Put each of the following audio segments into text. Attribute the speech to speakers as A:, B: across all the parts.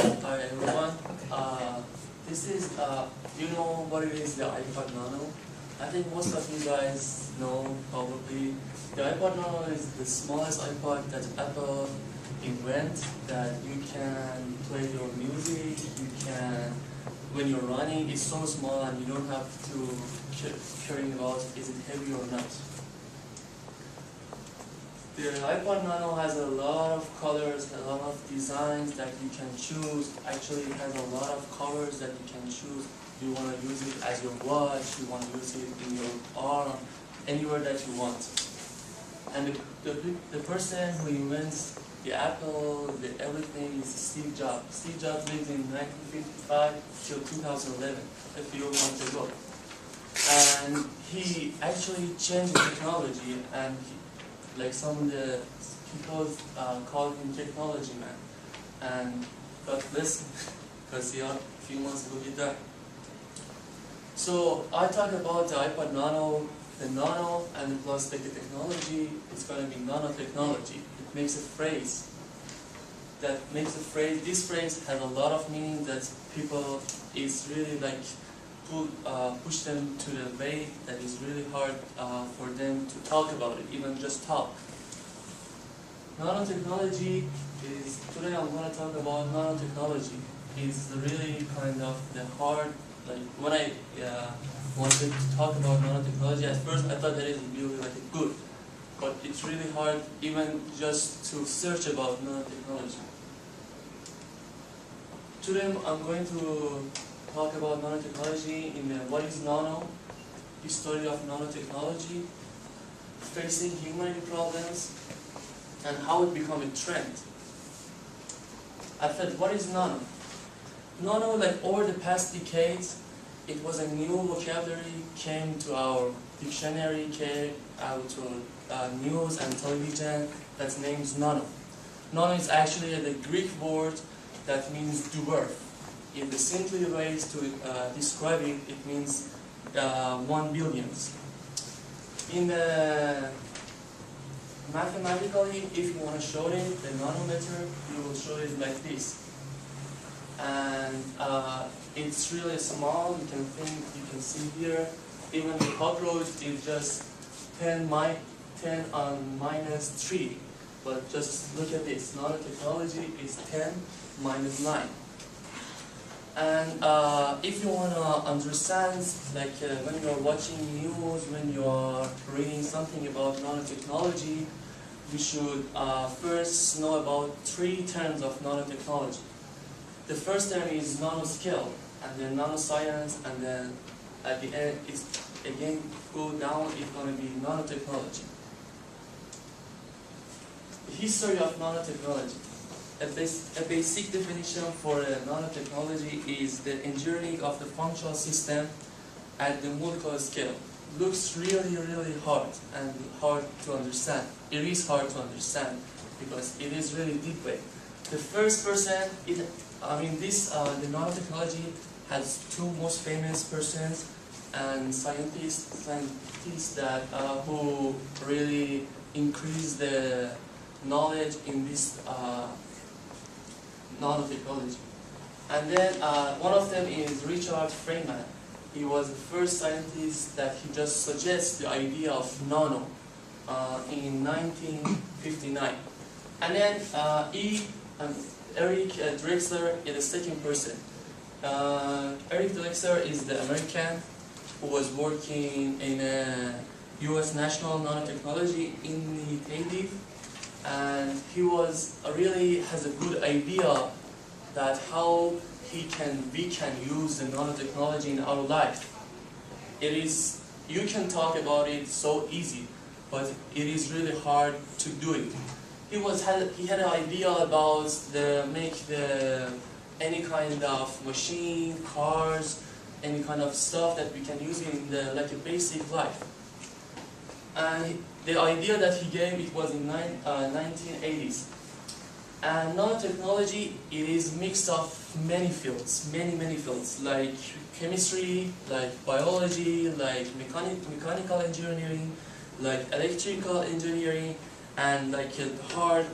A: Hi everyone. This is, you know what it is, the iPod Nano? I think most of you guys know probably. The iPod Nano is the smallest iPod that Apple invent, that you can play your music, you can, when you're running, it's so small and you don't have to carry about is it heavy or not. The iPod Nano has a lot of colors, a lot of designs that you can choose. Actually, it has a lot of covers that you can choose. You want to use it as your watch, you want to use it in your arm, anywhere that you want. And the person who invents the Apple, the everything is Steve Jobs. Steve Jobs lived in 1955 till 2011, a few months ago. And he actually changed the technology, and like some of the people call him technology man, and God bless him, because a few months ago he died. So I talk about the iPod Nano, the Nano, and plus the technology. It's going to be nanotechnology. It makes a phrase. That makes a phrase. This phrase has a lot of meaning that people is really like push them to the way that is really hard for them to talk about it, even just talk. Nanotechnology is, today I'm going to talk about nanotechnology. It's really kind of the hard, like when I wanted to talk about nanotechnology, at first I thought that it would be really like good, but it's really hard even just to search about nanotechnology. Today I'm going to talk about nanotechnology in the what is nano, history of nanotechnology, facing humanity problems, and how it become a trend. I said, what is nano? Nano, like over the past decades, it was a new vocabulary, came to our dictionary, came out to news and television, that name's nano. Nano is actually the Greek word that means dwarf. In the simpler ways to describe it, it means 1 billionth. In the mathematically, if you want to show it, the nanometer, you will show it like this. And it's really small. You can see here. Even the cockroach is just 10 on minus 3. But just look at this. Nanotechnology is 10 minus 9. And if you want to understand, like when you are watching news, when you are reading something about nanotechnology, you should first know about 3 terms of nanotechnology. The first term is nanoscale, and then nanoscience, and then at the end, it's again go down, it's going to be nanotechnology. The history of nanotechnology. A basic definition for nanotechnology is the engineering of the functional system at the molecular scale. Looks really, really hard and hard to understand. It is hard to understand because it is really deep way. The first person, the nanotechnology has 2 most famous persons and scientists that who really increase the knowledge in this nanotechnology. And then one of them is Richard Feynman. He was the first scientist that he just suggests the idea of nano in 1959. And then Eric Drexler is the second person. Eric Drexler is the American who was working in US National Nanotechnology Initiative, and he was really has a good idea that how we can use the nanotechnology in our life. You can talk about it so easy, but it is really hard to do it. He had an idea about any kind of machine, cars, any kind of stuff that we can use in like a basic life. And the idea that he gave, it was in 1980s. And nanotechnology, it is mixed of many fields, many fields, like chemistry, like biology, like mechanical engineering, like electrical engineering, and like hard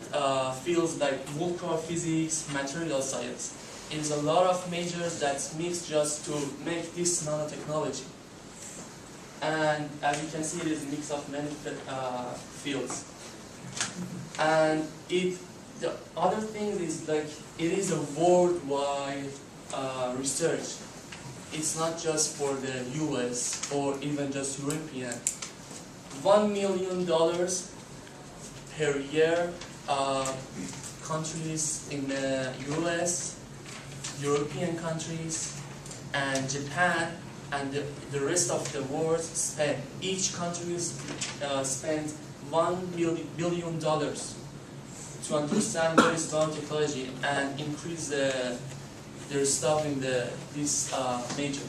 A: fields like molecular physics, material science. is a lot of majors that's mixed just to make this nanotechnology. And as you can see, it is a mix of many fields. And the other thing is like it is a worldwide research. It's not just for the US or even just European. $1 million per year. Countries in the US, European countries, and Japan, and the rest of the world spend. Each country spends $1 billion to understand what is nanotechnology and increase their stuff in this major.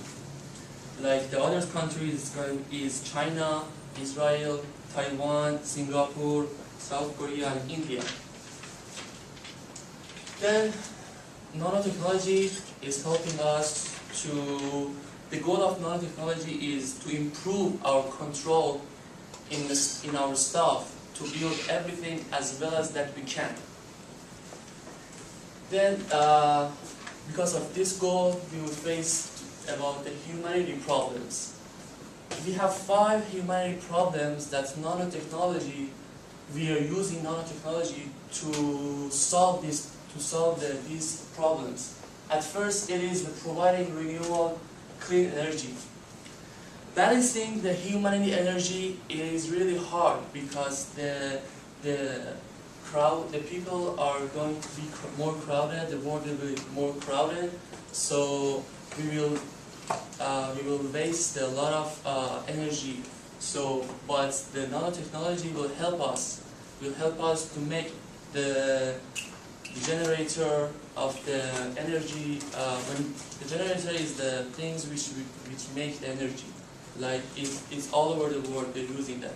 A: Like the other countries is China, Israel, Taiwan, Singapore, South Korea, and India. Then nanotechnology is helping us to, the goal of nanotechnology is to improve our control in our stuff, to build everything as well as that we can. Then because of this goal, we will face about the humanity problems. We have 5 humanity problems that nanotechnology, we are using nanotechnology to solve these problems. At first, it is providing renewable, clean energy. Balancing the humanity energy is really hard because the people are going to be more crowded. The world will be more crowded, so we will waste a lot of energy. So, but the nanotechnology will help us. Will help us to make the generator of the energy. When the generator is the things which make the energy. Like it's all over the world they're using that,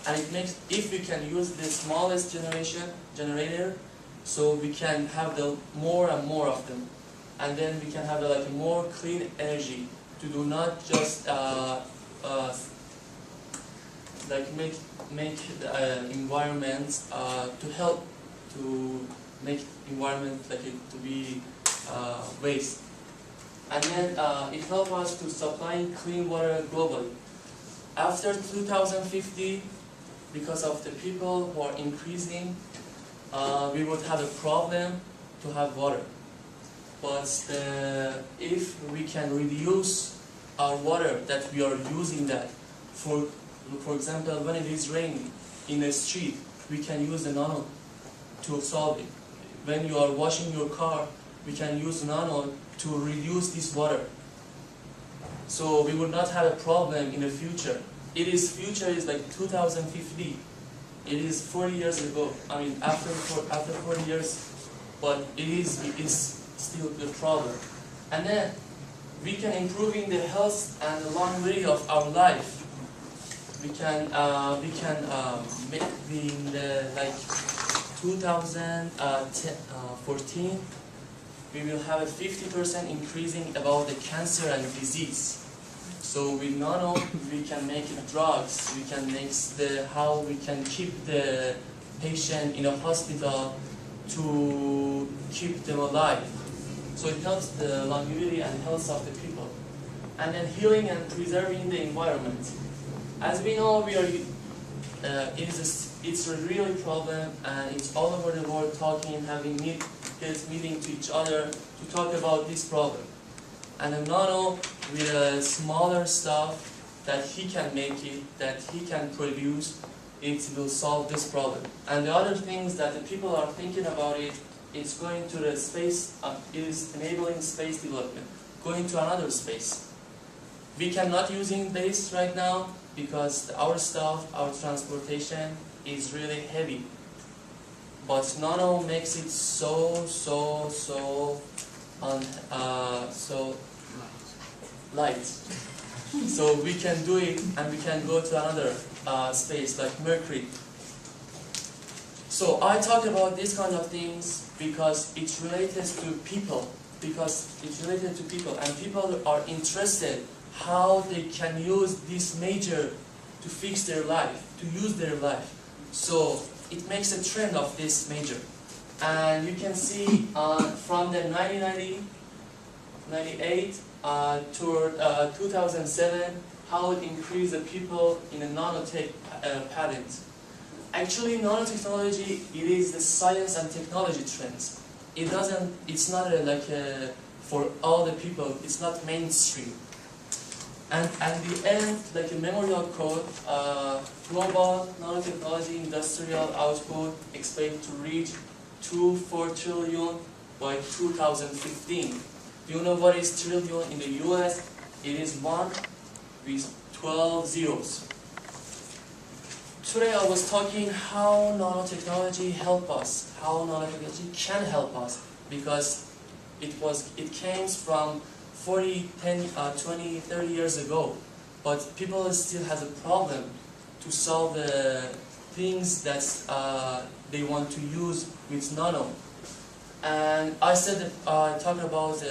A: and it makes, if we can use the smallest generator, so we can have the more and more of them, and then we can have like more clean energy to do not just like make the environment to help to make environment like it to be waste. And then it helps us to supplying clean water globally. After 2050, because of the people who are increasing, we would have a problem to have water. But if we can reduce our water that we are using that, for example, when it is raining in a street, we can use the nano to solve it. When you are washing your car, we can use nano to reduce this water. So we would not have a problem in the future. Future is like 2050. It is 40 years ago. I mean, after 40 years, but it is still the problem. And then we can improving the health and the longevity of our life. We can make in the like 2014. We will have a 50% increasing about the cancer and disease. So with nano, we can make drugs. We can make how we can keep the patient in a hospital to keep them alive. So it helps the longevity and health of the people. And then healing and preserving the environment. As we know, it's a real problem, and it's all over the world talking, having meeting to each other to talk about this problem. And a nano with a smaller stuff that he can make it, that he can produce, it will solve this problem. And the other things that the people are thinking about it's going to the space, it is enabling space development, going to another space. We cannot using this right now because our stuff, our transportation is really heavy. But nano makes it so light. So we can do it, and we can go to another space like Mercury. So I talk about these kind of things because it's related to people. And people are interested how they can use this major to fix their life, to use their life. So it makes a trend of this major. And you can see from the 1990 98 toward 2007, how it increased the people in the nanotech patent. Actually, nanotechnology, it is the science and technology trends. It's not for all the people, it's not mainstream. And at the end, like a memorial code, global nanotechnology industrial output expected to reach 2.4 trillion by 2015. Do you know what is trillion in the US? It is 1 with 12 zeros. Today I was talking how nanotechnology help us, how nanotechnology can help us, because it came from 40, 10, 20, 30 years ago, but people still have a problem to solve the things that they want to use with nano. And I said that I talked about